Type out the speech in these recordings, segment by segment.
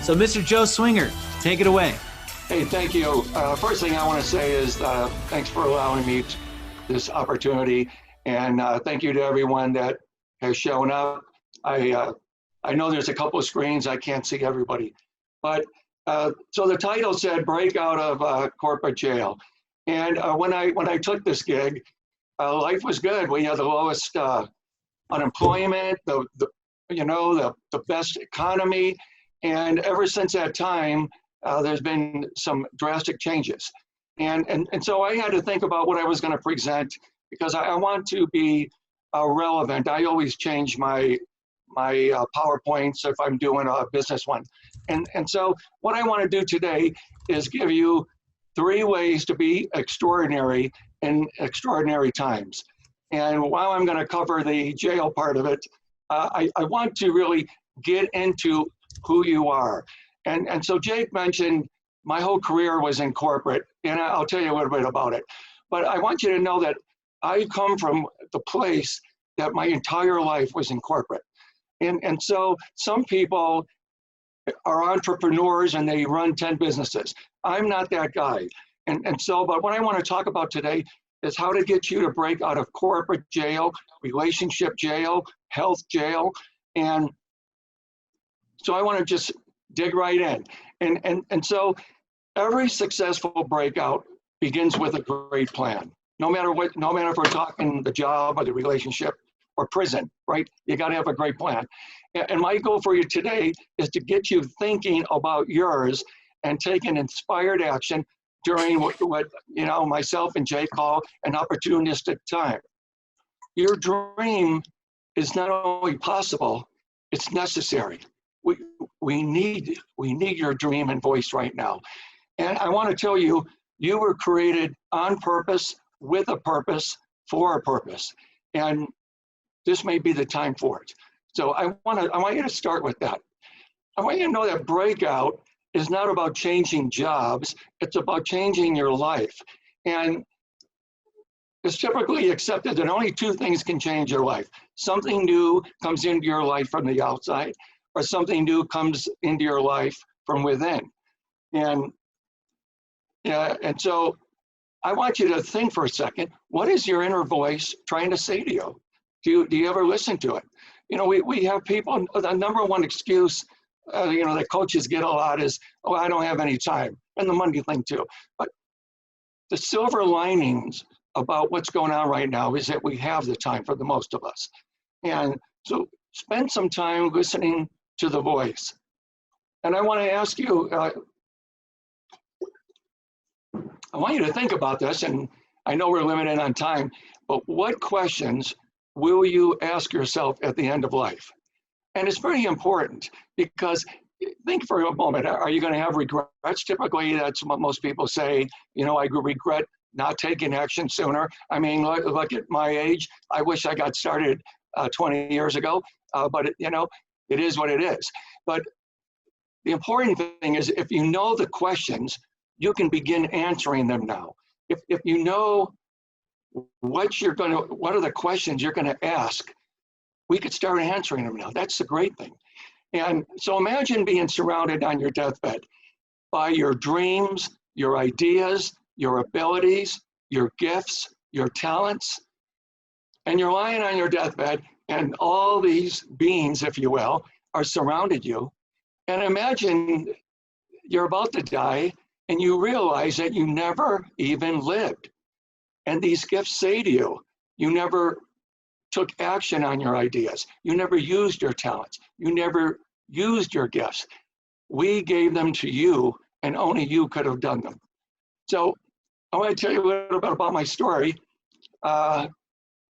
So Mr. Joe Swinger, take it away. Hey, thank you. First thing I want to say is thanks for allowing me this opportunity, and thank you to everyone that has shown up. I know there's a couple of screens, I can't see everybody, but so the title said Breakout of Corporate Jail. And when I took this gig, life was good. We had the lowest unemployment, the best economy, and ever since that time, there's been some drastic changes. And so I had to think about what I was going to present because I want to be relevant. I always change my PowerPoints if I'm doing a business one. And so what I want to do today is give you 3 ways to be extraordinary in extraordinary times. And while I'm going to cover the jail part of it, I want to really get into who you are. And so Jake mentioned my whole career was in corporate, and I'll tell you a little bit about it. But I want you to know that I come from the place that my entire life was in corporate. And so some people are entrepreneurs and they run 10 businesses. I'm not that guy. But what I want to talk about today is how to get you to break out of corporate jail, relationship jail, health jail. And so I want to just dig right in. And so every successful breakout begins with a great plan. No matter if we're talking the job or the relationship or prison, right? You got to have a great plan. And my goal for you today is to get you thinking about yours and taking inspired action during what myself and Jay call an opportunistic time. Your dream is not only possible, it's necessary. We need your dream and voice right now. And I want to tell you, you were created on purpose, with a purpose, for a purpose. And this may be the time for it. So I want you to start with that. I want you to know that breakout is not about changing jobs, it's about changing your life. And it's typically accepted that only 2 things can change your life. Something new comes into your life from the outside, or something new comes into your life from within. And so I want you to think for a second, what is your inner voice trying to say to you? Do you ever listen to it? We have people, the number one excuse, that coaches get a lot is, oh, I don't have any time, and the money thing too. But the silver linings about what's going on right now is that we have the time for the most of us. And so spend some time listening to the voice. And I want to ask you, I want you to think about this, and I know we're limited on time, but what questions will you ask yourself at the end of life? And it's very important because think for a moment, are you going to have regrets? Typically, that's what most people say, I regret not taking action sooner. I mean, look at my age. I wish I got started 20 years ago, but it is what it is. But the important thing is if you know the questions, you can begin answering them now. If you know what are the questions you're going to ask, we could start answering them now. That's the great thing. And so imagine being surrounded on your deathbed by your dreams, your ideas, your abilities, your gifts, your talents, and you're lying on your deathbed and all these beings, if you will, are surrounded you. And imagine you're about to die and you realize that you never even lived. And these gifts say to you, you never took action on your ideas. You never used your talents. You never used your gifts. We gave them to you, and only you could have done them. So I want to tell you a little bit about my story.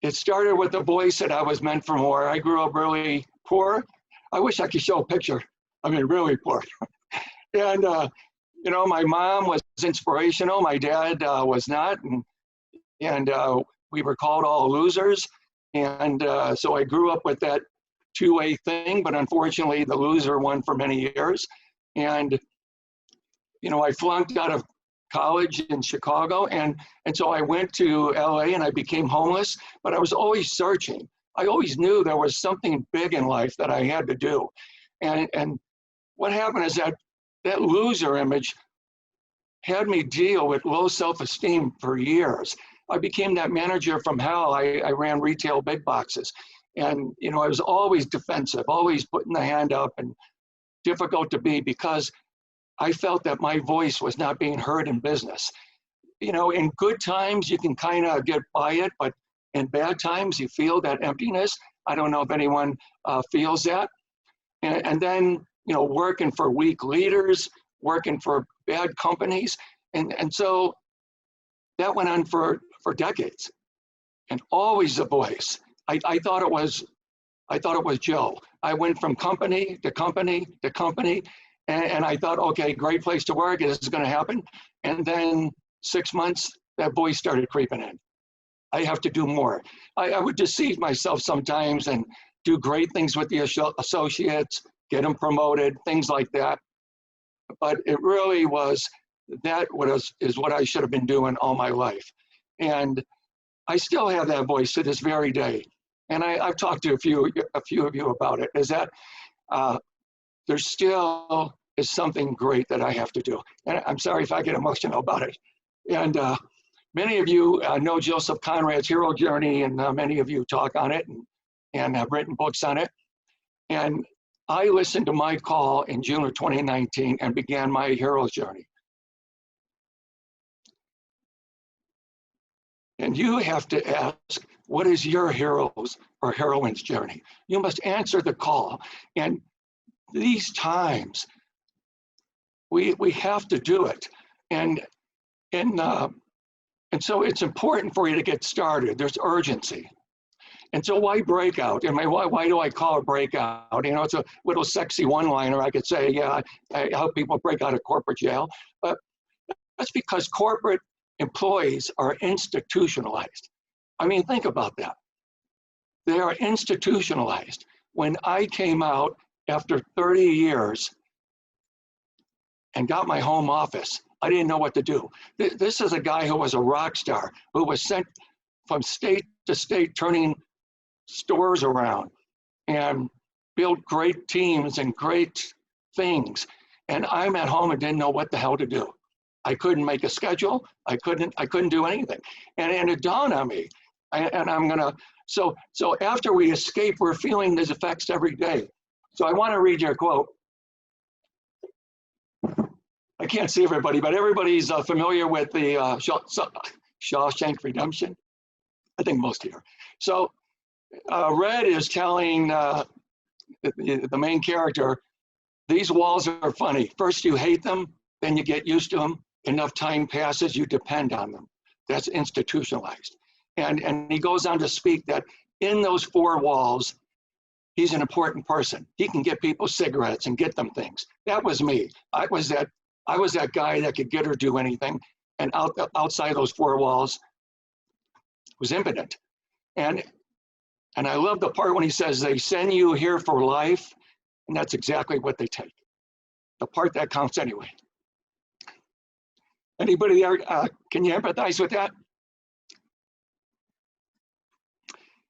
It started with the voice that I was meant for more. I grew up really poor. I wish I could show a picture. I mean, really poor. And, my mom was inspirational. My dad was not. And we were called all losers. And so I grew up with that two-way thing, but unfortunately the loser won for many years. And, I flunked out of college in Chicago. And so I went to LA and I became homeless, but I was always searching. I always knew there was something big in life that I had to do. And what happened is that loser image had me deal with low self-esteem for years. I became that manager from hell. I ran retail big boxes. And, you know, I was always defensive, always putting the hand up and difficult to be because I felt that my voice was not being heard in business. You know, in good times, you can kind of get by it, but in bad times, you feel that emptiness. I don't know if anyone feels that. And then, you know, working for weak leaders, working for bad companies. And so that went on for decades. And always the voice. I thought it was Joe. I went from company to company to company, and I thought, okay, great place to work. This is going to happen. And then 6 months, that voice started creeping in. I have to do more. I would deceive myself sometimes and do great things with the associates, get them promoted, things like that. But it really was is what I should have been doing all my life. And I still have that voice to this very day. And I've talked to a few of you about it, is that there still is something great that I have to do. And I'm sorry if I get emotional about it. And many of you know Joseph Conrad's Hero Journey, and many of you talk on it and have written books on it. And I listened to my call in June of 2019 and began my hero's journey. And you have to ask, what is your hero's or heroine's journey? You must answer the call. And these times, we have to do it. And so it's important for you to get started. There's urgency. And so why Breakout? And why do I call it Breakout? You know, it's a little sexy one-liner. I could say, yeah, I help people break out of corporate jail. But that's because corporate employees are institutionalized. I mean, think about that. They are institutionalized. When I came out after 30 years and got my home office, I didn't know what to do. This is a guy who was a rock star, who was sent from state to state, turning stores around and built great teams and great things. And I'm at home and didn't know what the hell to do. I couldn't make a schedule. I couldn't do anything. And it dawned on me. And I'm gonna, so after we escape, we're feeling these effects every day. So I want to read your quote. I can't see everybody, but everybody's familiar with the Shawshank Redemption. I think most here. So Red is telling the main character, these walls are funny. First you hate them, then you get used to them. Enough time passes, you depend on them. That's institutionalized. And he goes on to speak that in those four walls, he's an important person. He can get people cigarettes and get them things. That was me. I was that guy that could get or do anything. And outside those four walls was impotent. And I love the part when he says, they send you here for life, and that's exactly what they take. The part that counts anyway. Anybody there, can you empathize with that?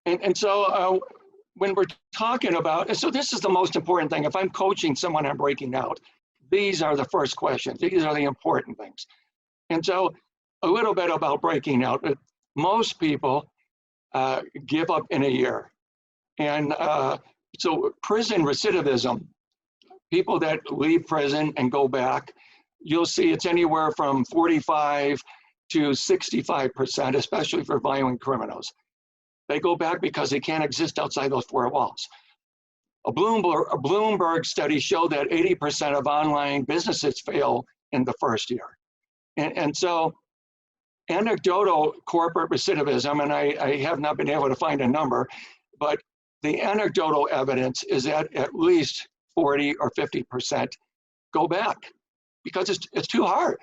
And so when we're talking about, so this is the most important thing. If I'm coaching someone on breaking out, these are the first questions. These are the important things. And so a little bit about breaking out. Most people give up in a year. And so prison recidivism, people that leave prison and go back, you'll see it's anywhere from 45 to 65%, especially for violent criminals. They go back because they can't exist outside those four walls. A Bloomberg study showed that 80% of online businesses fail in the first year. And so anecdotal corporate recidivism, and I have not been able to find a number, but the anecdotal evidence is that at least 40 or 50% go back because it's too hard.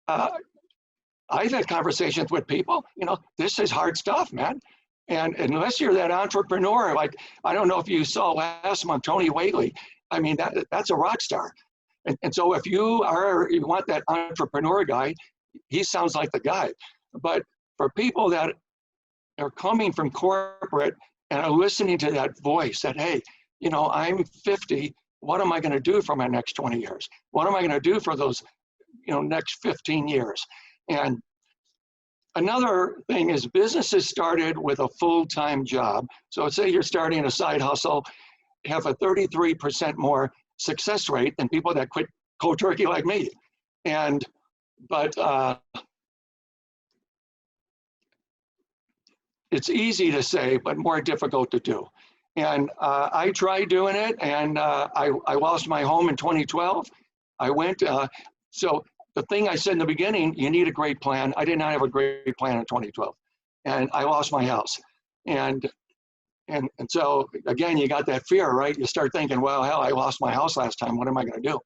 I've had conversations with people, you know, this is hard stuff, man. And unless you're that entrepreneur, like, I don't know if you saw last month, Tony Whaley, I mean, that's a rock star. And so if you want that entrepreneur guy, he sounds like the guy. But for people that are coming from corporate and are listening to that voice that, hey, you know, I'm 50 what am I going to do for my next 20 years? What am I going to do for those, next 15 years? And another thing is businesses started with a full-time job. So say you're starting a side hustle, have a 33% more success rate than people that quit cold turkey like me. But it's easy to say, but more difficult to do. And I tried doing it, and I lost my home in 2012. I went, so the thing I said in the beginning, you need a great plan. I did not have a great plan in 2012. And I lost my house. And so, again, you got that fear, right? You start thinking, well, hell, I lost my house last time. What am I going to do?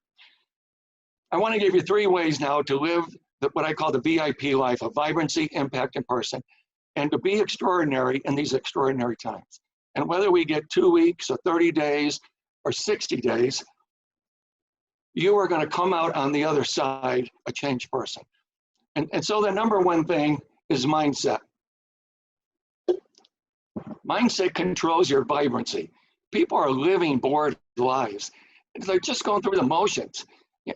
I want to give you 3 ways now to live what I call the VIP life of vibrancy, impact, and person, and to be extraordinary in these extraordinary times. And whether we get 2 weeks or 30 days or 60 days, you are going to come out on the other side a changed person. And so the number one thing is mindset. Mindset controls your vibrancy. People are living bored lives. They're just going through the motions.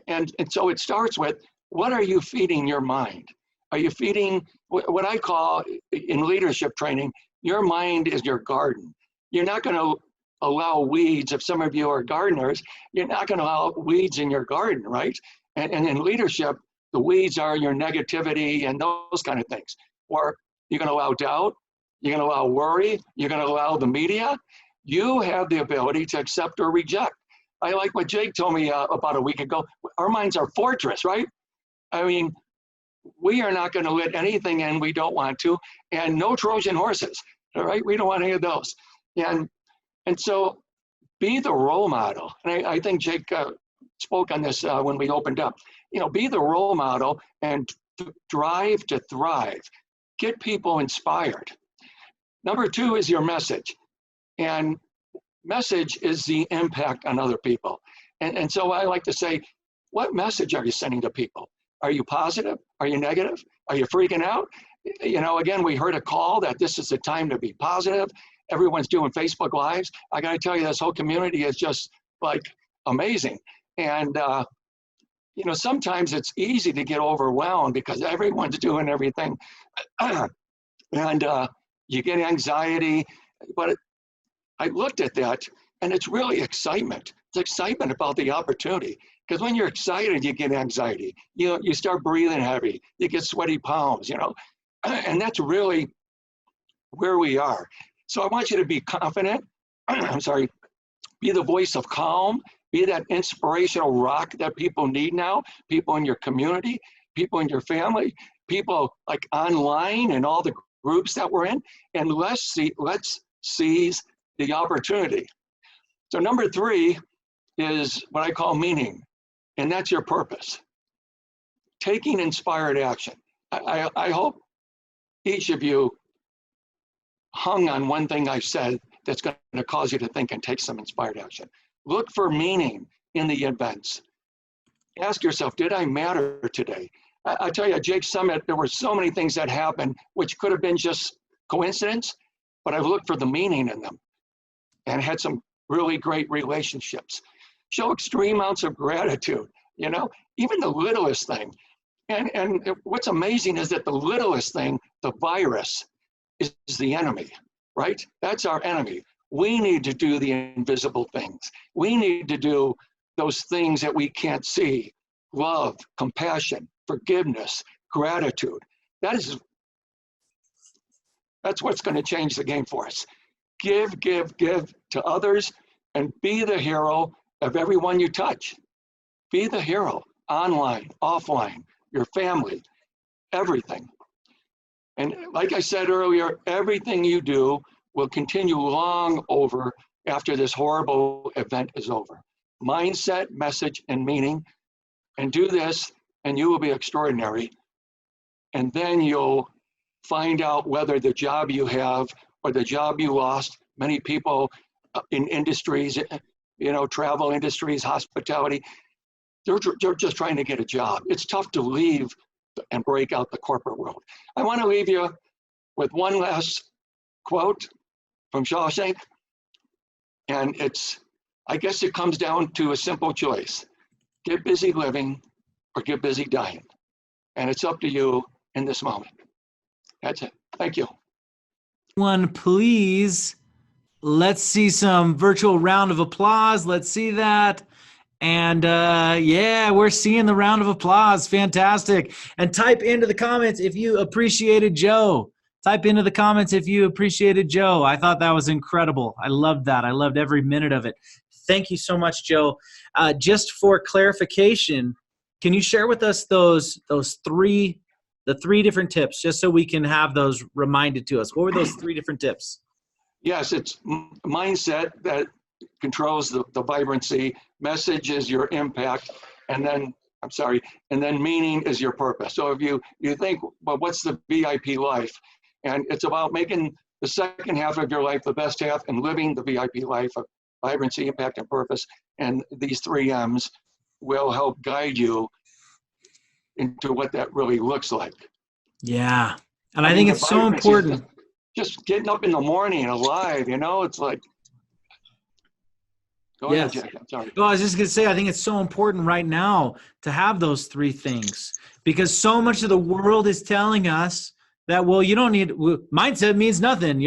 And so it starts with, what are you feeding your mind? Are you feeding what I call in leadership training, your mind is your garden. You're not going to allow weeds. If some of you are gardeners, you're not going to allow weeds in your garden, right? And in leadership, the weeds are your negativity and those kind of things. Or you're going to allow doubt, you're going to allow worry, you're going to allow the media. You have the ability to accept or reject. I like what Jake told me about a week ago. Our mind's our fortress, right? I mean, we are not going to let anything in we don't want to, and no Trojan horses, all right? We don't want any of those. And so be the role model. And I think Jake spoke on this when we opened up. Be the role model and drive to thrive. Get people inspired. Number 2 is your message. And message is the impact on other people. And so I like to say, what message are you sending to people? Are you positive? Are you negative? Are you freaking out? Again, we heard a call that this is the time to be positive. Everyone's doing Facebook Lives. I got to tell you, this whole community is just like amazing. And, sometimes it's easy to get overwhelmed because everyone's doing everything. And you get anxiety. But I looked at that, and it's really excitement. It's excitement about the opportunity. Because when you're excited, you get anxiety. You start breathing heavy. You get sweaty palms, And that's really where we are. So I want you to be confident. I'm sorry. Be the voice of calm. Be that inspirational rock that people need now. People in your community, people in your family, people like online and all the groups that we're in. And let's seize the opportunity. So number 3 is what I call meaning. And that's your purpose. Taking inspired action. I hope each of you hung on one thing I said that's going to cause you to think and take some inspired action. Look for meaning in the events. Ask yourself, did I matter today? I tell you, at Jake's Summit, there were so many things that happened, which could have been just coincidence, but I've looked for the meaning in them and had some really great relationships. Show extreme amounts of gratitude, even the littlest thing. And what's amazing is that the littlest thing, the virus, is the enemy, right? That's our enemy. We need to do the invisible things. We need to do those things that we can't see. Love, compassion, forgiveness, gratitude. That's what's going to change the game for us. Give to others and be the hero of everyone you touch. Be the hero, online, offline, your family, everything. And like I said earlier, everything you do will continue long over after this horrible event is over. Mindset, message, and meaning. And do this, and you will be extraordinary. And then you'll find out whether the job you have or the job you lost, many people in industries, travel industries, hospitality, they're just trying to get a job. It's tough to leave and break out the corporate world. I want to leave you with one last quote from Shawshank, and it's, I guess it comes down to a simple choice. Get busy living or get busy dying. And it's up to you in this moment. That's it. Thank you. One, please. Let's see some virtual round of applause. Let's see that. And yeah, we're seeing the round of applause. Fantastic. And type into the comments if you appreciated Joe. Type into the comments if you appreciated Joe. I thought that was incredible. I loved that. I loved every minute of it. Thank you so much, Joe. Just for clarification, can you share with us the three different tips, just so we can have those reminded to us? What were those 3 different tips? Yes, it's mindset that controls the vibrancy. Message is your impact. And then meaning is your purpose. So if you think, well, what's the VIP life? And it's about making the second half of your life the best half and living the VIP life of vibrancy, impact, and purpose. And these 3 M's will help guide you into what that really looks like. Yeah. And I think it's so important. Just getting up in the morning and alive, it's like, go ahead, Jack. I'm sorry. Well, I was just going to say, I think it's so important right now to have those 3 things, because so much of the world is telling us that, well, you don't need, mindset means nothing.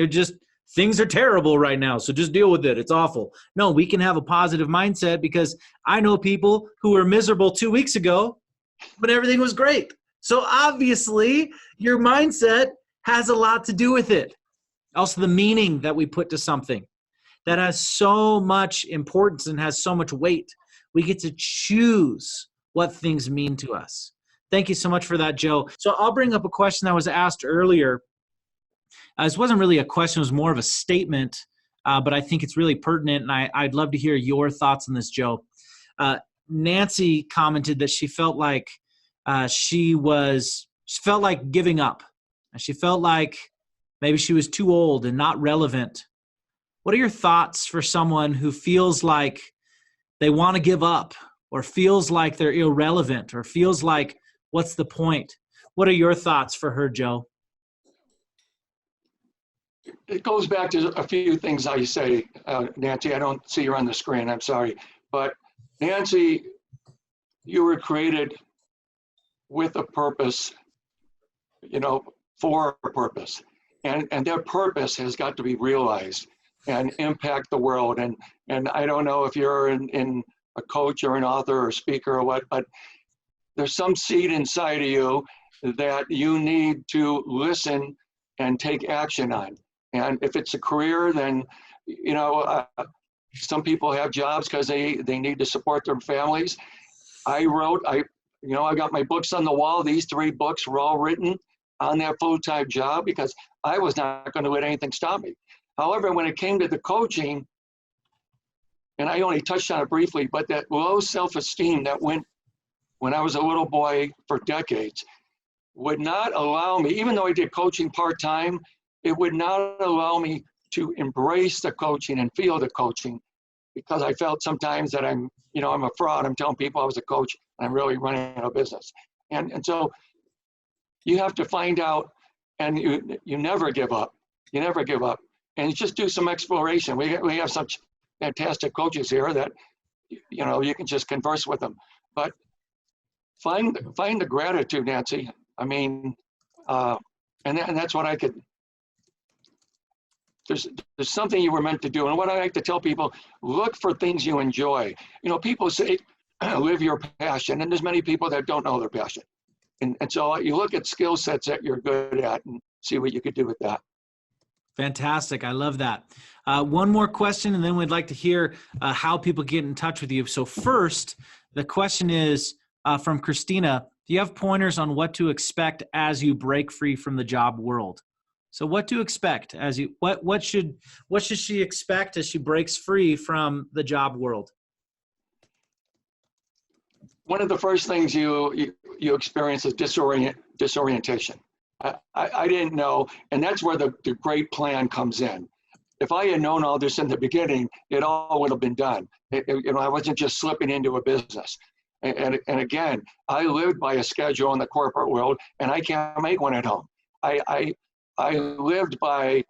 Things are terrible right now, so just deal with it. It's awful. No, we can have a positive mindset, because I know people who were miserable 2 weeks ago, but everything was great. So obviously your mindset has a lot to do with it. Also, the meaning that we put to something that has so much importance and has so much weight. We get to choose what things mean to us. Thank you so much for that, Joe. So I'll bring up a question that was asked earlier. This wasn't really a question, it was more of a statement, but I think it's really pertinent, and I'd love to hear your thoughts on this, Joe. Nancy commented that she felt like she felt like giving up. She felt like maybe she was too old and not relevant. What are your thoughts for someone who feels like they want to give up, or feels like they're irrelevant, or feels like, what's the point? What are your thoughts for her, Joe? It goes back to a few things I say, Nancy. I don't see you on the screen, I'm sorry. But Nancy, you were created with a purpose, for a purpose. And that purpose has got to be realized and impact the world. And I don't know if you're in a coach or an author or speaker or what, but there's some seed inside of you that you need to listen and take action on. And if it's a career, then, some people have jobs because they need to support their families. I got my books on the wall. These 3 books were all written on that full-time job because I was not going to let anything stop me. However, when it came to the coaching, and I only touched on it briefly, but that low self-esteem that went when I was a little boy for decades would not allow me, even though I did coaching part-time, it would not allow me to embrace the coaching and feel the coaching, because I felt sometimes that I'm a fraud. I'm telling people I was a coach and I'm really running a business. And so you have to find out, and you never give up. You never give up. And just do some exploration. We have such fantastic coaches here that, you can just converse with them. But find the gratitude, Nancy. I mean, and that's what I could, there's something you were meant to do. And what I like to tell people, look for things you enjoy. People say, live your passion. And there's many people that don't know their passion. And so you look at skill sets that you're good at and see what you could do with that. Fantastic. I love that. One more question, and then we'd like to hear how people get in touch with you. So first, the question is from Christina. Do you have pointers on what to expect as you break free from the job world? So what to expect as you, what should she expect as she breaks free from the job world? One of the first things you experience is disorientation. I didn't know, and that's where the great plan comes in. If I had known all this in the beginning, it all would have been done. I wasn't just slipping into a business. And again, I lived by a schedule in the corporate world, and I can't make one at home. I lived by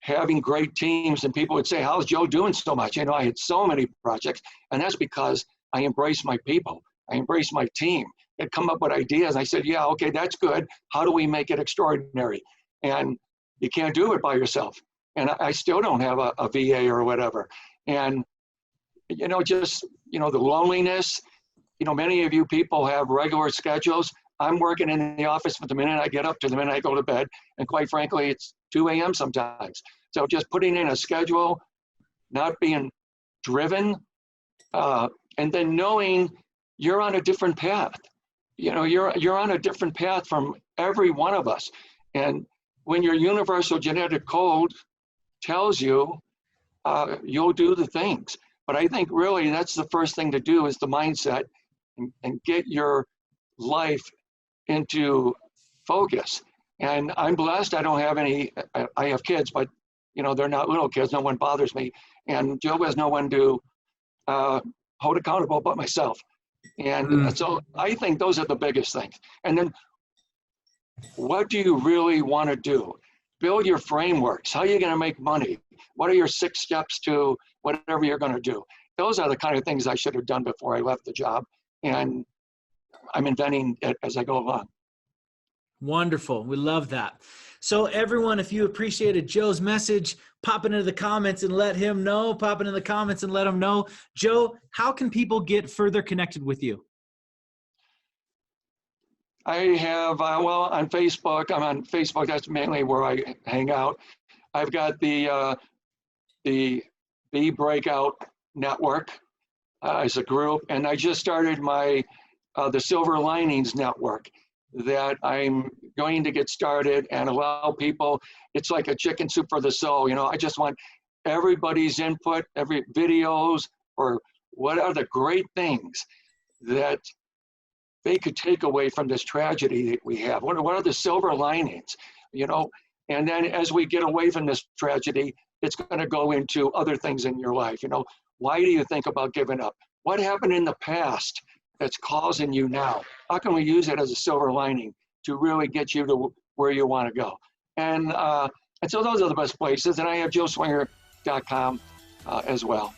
having great teams, and people would say, how's Joe doing so much? You know, I had so many projects, and that's because I embrace my people. I embrace my team. They'd come up with ideas. And I said, yeah, okay, that's good. How do we make it extraordinary? And you can't do it by yourself. And I still don't have a VA or whatever. And, you know, just, you know, the loneliness, you know, many of you people have regular schedules. I'm working in the office from the minute I get up to the minute I go to bed. And quite frankly, it's 2 a.m. sometimes. So just putting in a schedule, not being driven, and then knowing you're on a different path. You know, you're on a different path from every one of us. And when your universal genetic code tells you, you'll do the things. But I think really that's the first thing to do is the mindset and get your life into focus. And I'm blessed. I don't have any, I have kids, but you know, they're not little kids. No one bothers me. And Joe has no one to hold accountable but myself. And so I think those are the biggest things. And then what do you really want to do? Build your frameworks. How are you going to make money? What are your 6 steps to whatever you're going to do? Those are the kind of things I should have done before I left the job. And I'm inventing it as I go along. Wonderful. We love that. So everyone, if you appreciated Joe's message, pop it into the comments and let him know. Pop it in the comments and let him know. Joe, how can people get further connected with you? I have, well, on Facebook, I'm on Facebook. That's mainly where I hang out. I've got the Breakout Network as a group, and I just started my the Silver Linings Network that I'm going to get started and allow people. It's like a chicken soup for the soul. You know, I just want everybody's input, every videos, or what are the great things that they could take away from this tragedy that we have. What are the silver linings, you know? And then as we get away from this tragedy, it's going to go into other things in your life. You know, why do you think about giving up? What happened in the past that's causing you now? How can we use it as a silver lining to really get you to where you want to go? And so those are the best places. And I have joeswinger.com as well.